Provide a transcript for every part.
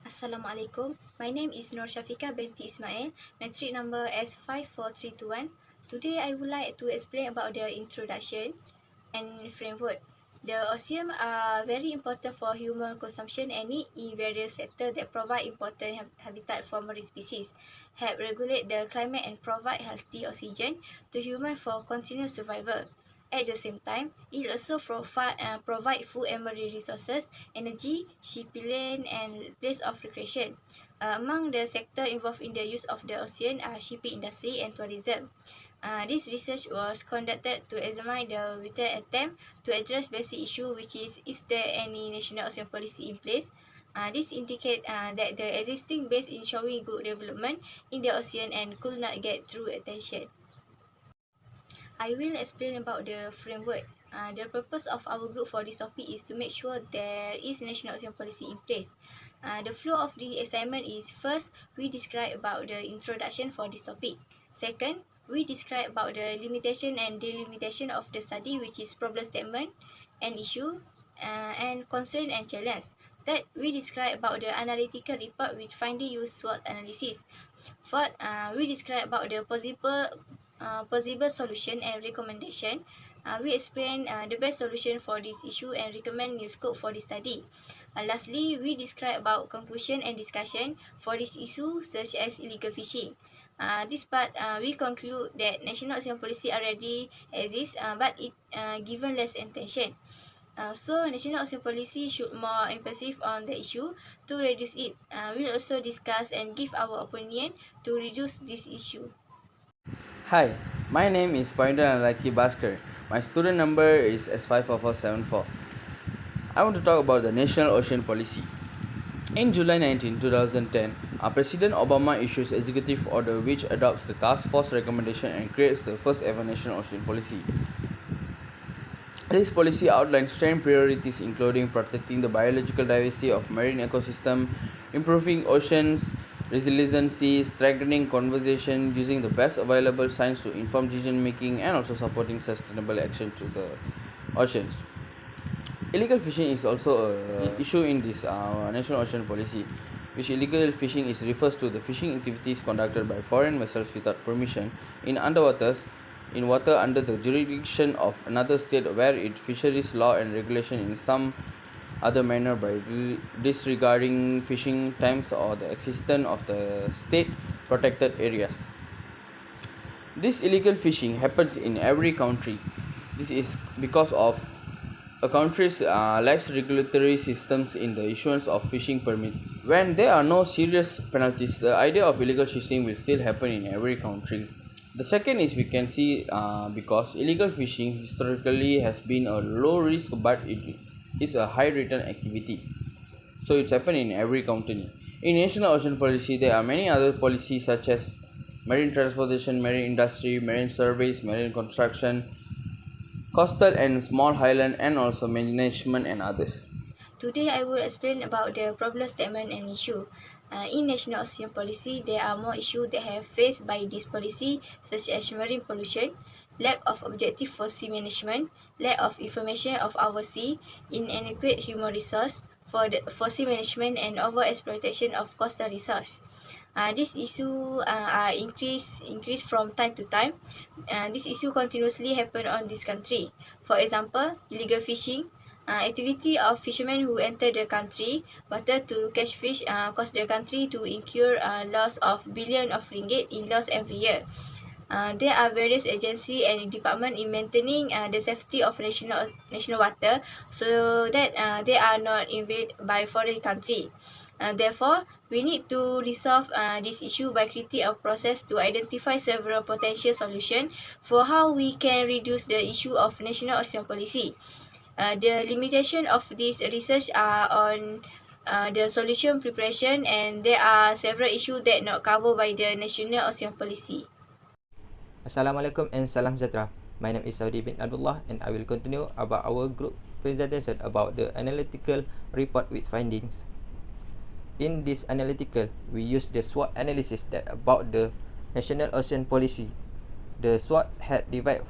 Assalamualaikum. My name is Nur Shafika binti Ismail, metric number S54321. Today I would like to explain about the introduction and framework. The oceans are very important for human consumption and need in various sectors that provide important habitat for marine species, help regulate the climate and provide healthy oxygen to humans for continuous survival. At the same time, it also provide food and marine resources, energy, shipping lane, and place of recreation. Among the sectors involved in the use of the ocean are shipping industry and tourism. This research was conducted to examine the vital attempt to address basic issue, which is there any national ocean policy in place? This indicates that the existing base in showing good development in the ocean and could not get true attention. I will explain about the framework. The purpose of our group for this topic is to make sure there is national ocean policy in place. The flow of the assignment is: first, we describe about the introduction for this topic. Second, we describe about the limitation and delimitation of the study, which is problem statement and issue, and concern and challenge. Third, we describe about the analytical report with finding use SWOT analysis. Fourth, we describe about the possible solution and recommendation. We explain the best solution for this issue and recommend new scope for this study. Lastly, we describe about conclusion and discussion for this issue, such as illegal fishing. This part, we conclude that national ocean policy already exists, but it given less attention. So, national ocean policy should more emphasis on the issue to reduce it. We'll also discuss and give our opinion to reduce this issue. Hi, my name is Pointer Alaki Bhaskar. My student number is S54474. I want to talk about the National Ocean Policy. In July 19, 2010, President Obama issues executive order which adopts the task force recommendation and creates the first ever National Ocean Policy. This policy outlines 10 priorities including protecting the biological diversity of marine ecosystem, improving oceans resiliency, strengthening conservation, using the best available science to inform decision making, and also supporting sustainable action to the oceans. Illegal fishing is also an issue in this national ocean policy, which illegal fishing refers to the fishing activities conducted by foreign vessels without permission in water under the jurisdiction of another state where it fisheries law and regulation in some other manner by disregarding fishing times or the existence of the state protected areas. This illegal fishing happens in every country. This is because of a country's lax regulatory systems in the issuance of fishing permit. When there are no serious penalties, the idea of illegal fishing will still happen in every country. The second is we can see because illegal fishing historically has been a low risk but it is a high return activity. So it's happened in every country. In national ocean policy, there are many other policies such as marine transportation, marine industry, marine surveys, marine construction, coastal and small highland, and also management and others. Today, I will explain about the problem statement and issue. In national ocean policy, there are more issues that have faced by this policy, such as marine pollution, lack of objective for sea management, lack of information of our sea, inadequate human resource for sea management, and overexploitation of coastal resource. This issue are increase from time to time. This issue continuously happen on this country. For example, illegal fishing. Activity of fishermen who enter the country water to catch fish cause the country to incur loss of billion of ringgit in loss every year. There are various agencies and departments in maintaining the safety of national water so that they are not invaded by foreign country. Therefore, we need to resolve this issue by creating a process to identify several potential solutions for how we can reduce the issue of national ocean policy. The limitation of this research are on the solution preparation, and there are several issues that not covered by the national ocean policy. Assalamualaikum and salam sejahtera. My name is Saudi bin Abdullah and I will continue about our group presentation about the analytical report with findings. In this analytical, we use the SWOT analysis that about the National Ocean Policy. The SWOT had divided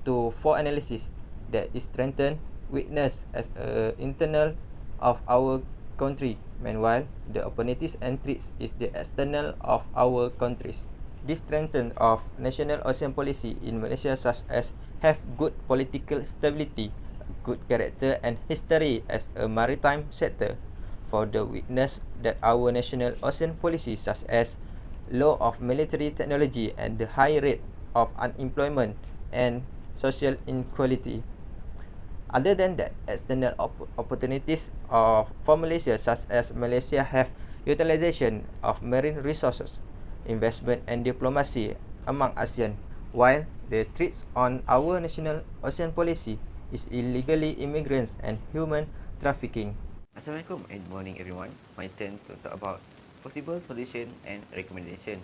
to 4 analyses that is strengthened, weakness as a internal of our country. Meanwhile, the opportunities and threats is the external of our countries. This strength of national ocean policy in Malaysia such as have good political stability, good character and history as a maritime sector. For the witness that our national ocean policy such as low of military technology and the high rate of unemployment and social inequality. Other than that, external opportunities for Malaysia such as Malaysia have utilization of marine resources, investment and diplomacy among ASEAN, while the threats on our national ocean policy is illegally immigrants and human trafficking. Assalamualaikum and morning everyone. My turn to talk about possible solution and recommendation.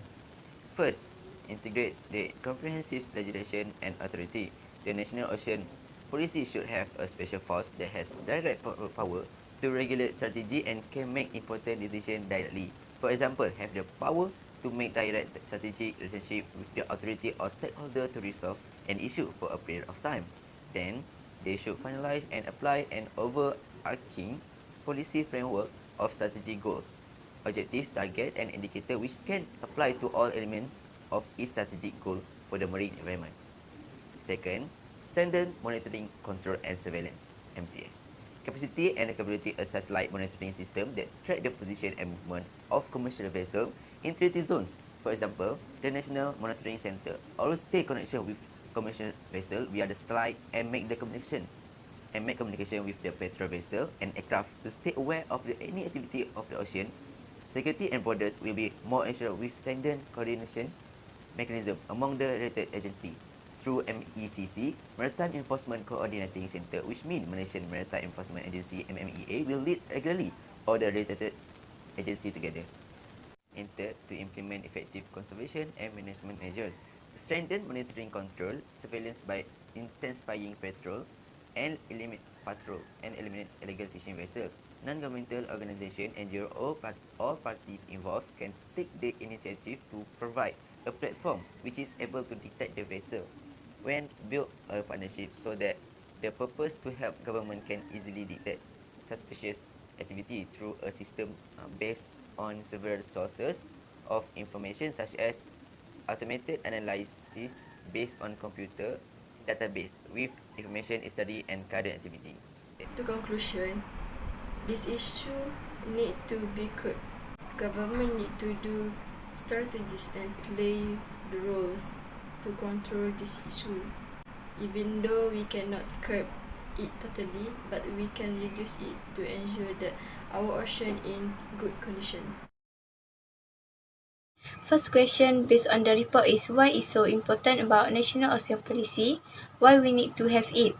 First, integrate the comprehensive legislation and authority. The National Ocean Policy should have a special force that has direct power to regulate strategy and can make important decisions directly. For example, have the power to make direct strategic relationship with the authority or stakeholder to resolve an issue for a period of time. Then, they should finalize and apply an overarching policy framework of strategy goals, objectives, target and indicator which can apply to all elements of each strategic goal for the marine environment. Second, strengthen monitoring, control and surveillance, MCS. Capacity and capability a satellite monitoring system that track the position and movement of commercial vessels in treaty zones. For example, the National Monitoring Center always stay connection with commercial vessel via the satellite and make communication with the petrol vessel and aircraft to stay aware of any activity of the ocean. Security and borders will be more ensured with strengthened coordination mechanism among the related agencies through MECC, Maritime Enforcement Coordinating Centre, which means Malaysian Maritime Enforcement Agency (MMEA) will lead regularly all the related agencies together. And third, to implement effective conservation and management measures, strengthen monitoring, control, surveillance by intensifying patrol and eliminate illegal fishing vessels. Non-governmental organisation, NGO, all parties involved can take the initiative to provide a platform which is able to detect the vessel when build a partnership so that the purpose to help government can easily detect suspicious activity through a system based on several sources of information such as automated analysis based on computer database with information study and current activity. To conclusion, this issue need to be curbed. Government need to do strategies and play the roles to control this issue. Even though we cannot curb it totally, but we can reduce it to ensure that our ocean in good condition. First question based on the report is why it's so important about National Ocean Policy, why we need to have it.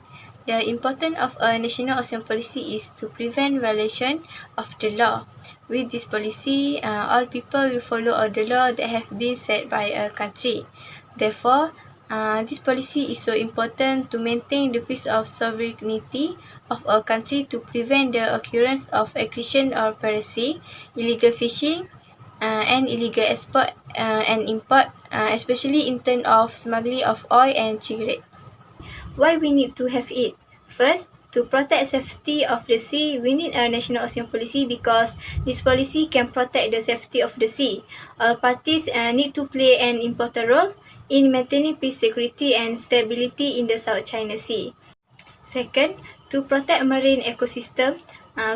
The importance of a National Ocean Policy is to prevent violation of the law. With this policy, all people will follow all the law that have been set by a country. Therefore, this policy is so important to maintain the peace of sovereignty of a country to prevent the occurrence of aggression or piracy, illegal fishing, and illegal export and import, especially in terms of smuggling of oil and cigarette. Why we need to have it? First, to protect safety of the sea, we need a National Ocean Policy because this policy can protect the safety of the sea. All parties need to play an important role in maintaining peace, security and stability in the South China Sea. Second, to protect marine ecosystem,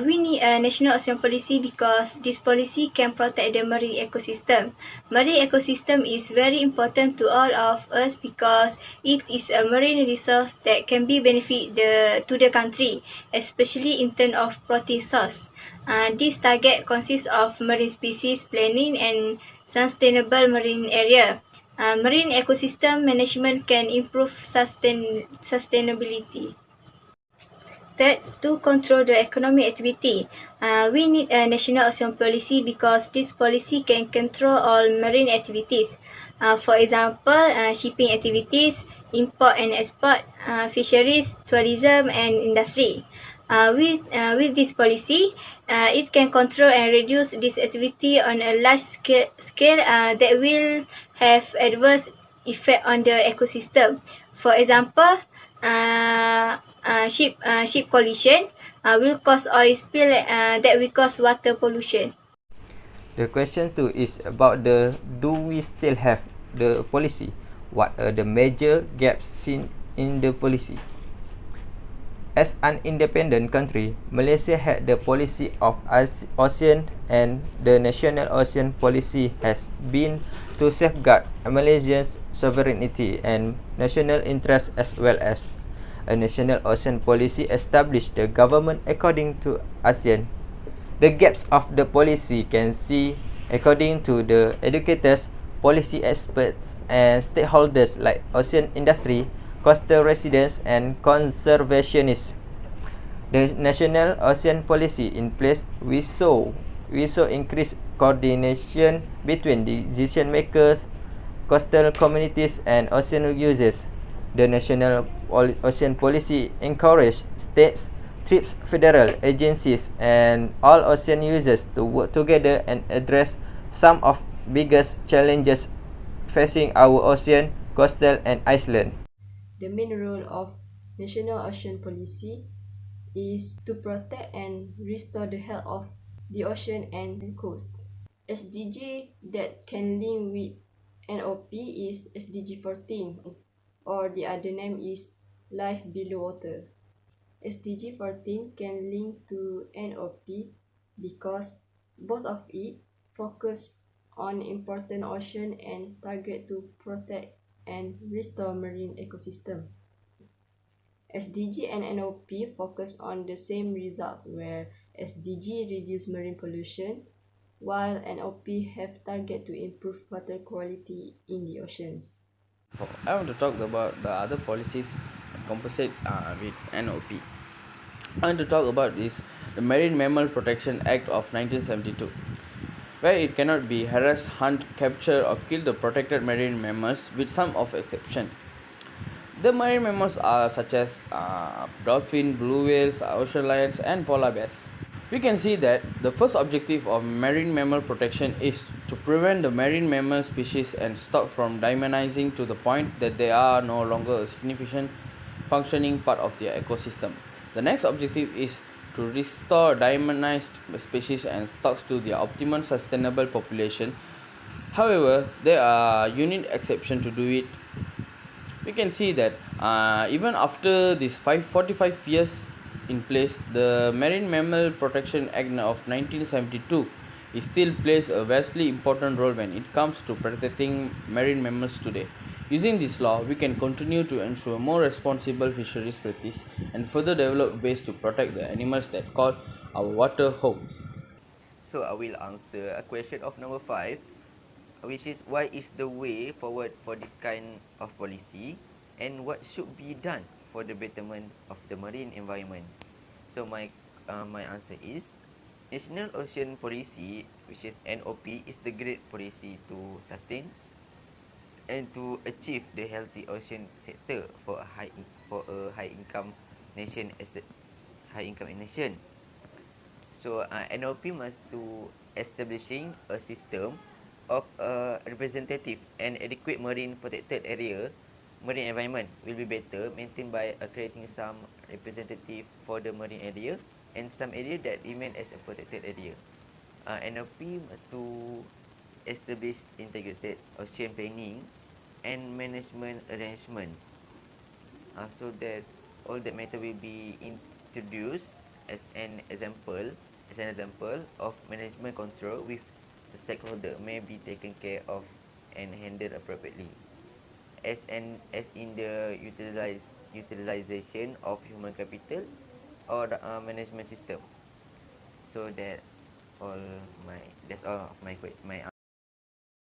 we need a National Ocean Policy because this policy can protect the marine ecosystem. Marine ecosystem is very important to all of us because it is a marine resource that can be benefit to the country, especially in terms of protein source. This target consists of marine species planning and sustainable marine area. Marine ecosystem management can improve sustainability. Third, to control the economic activity, we need a National Ocean Policy because this policy can control all marine activities. For example, shipping activities, import and export, fisheries, tourism and industry. With this policy, it can control and reduce this activity on a large scale that will have adverse effect on the ecosystem. For example, ship collision, will cause oil spill that will cause water pollution. The question 2 is about the do we still have the policy? What are the major gaps seen in the policy? As an independent country, Malaysia had the policy of ocean, and the national ocean policy has been to safeguard Malaysia's sovereignty and national interest, as well as a national ocean policy established the government according to ASEAN. The gaps of the policy can see according to the educators, policy experts and stakeholders like ocean industry, coastal residents and conservationists. The national ocean policy in place, we saw increased coordination between decision makers, coastal communities and ocean users. The national ocean policy encouraged states, trips, federal agencies and all ocean users to work together and address some of biggest challenges facing our ocean, coastal and island. The main role of National Ocean Policy is to protect and restore the health of the ocean and coast. SDG that can link with NOP is SDG 14, or the other name is Life Below Water. SDG 14 can link to NOP because both of it focus on important ocean and target to protect and restore marine ecosystem. SDG and NOP focus on the same results, where SDG reduce marine pollution while NOP have target to improve water quality in the oceans. I want to talk about the other policies composite with NOP. I want to talk about the Marine Mammal Protection Act of 1972, where it cannot be harass, hunt, capture or kill the protected marine mammals with some of exception. The marine mammals are such as dolphin, blue whales, ocean lions and polar bears. We can see that the first objective of marine mammal protection is to prevent the marine mammal species and stock from diminishing to the point that they are no longer a significant functioning part of their ecosystem. The next objective is to restore diminished species and stocks to their optimum sustainable population. However, there are unique exceptions to do it. We can see that even after this 45 years in place, the Marine Mammal Protection Act of 1972 it still plays a vastly important role when it comes to protecting marine mammals today. Using this law, we can continue to ensure more responsible fisheries practice and further develop ways to protect the animals that call our water homes. So I will answer a question of number 5, which is why is the way forward for this kind of policy and what should be done for the betterment of the marine environment. So my answer is National Ocean Policy, which is NOP, is the great policy to sustain and to achieve the healthy ocean sector for a high income nation as the high income nation. So NOP must to establishing a system of a representative and adequate marine protected area. Marine environment will be better maintained by creating some representative for the marine area and some area that remain as a protected area. NOP must to establish integrated ocean planning and management arrangements, so that all that matter will be introduced as an example of management control with the stakeholder may be taken care of and handled appropriately as in the utilization of human capital or the management system. So that all my that's all of my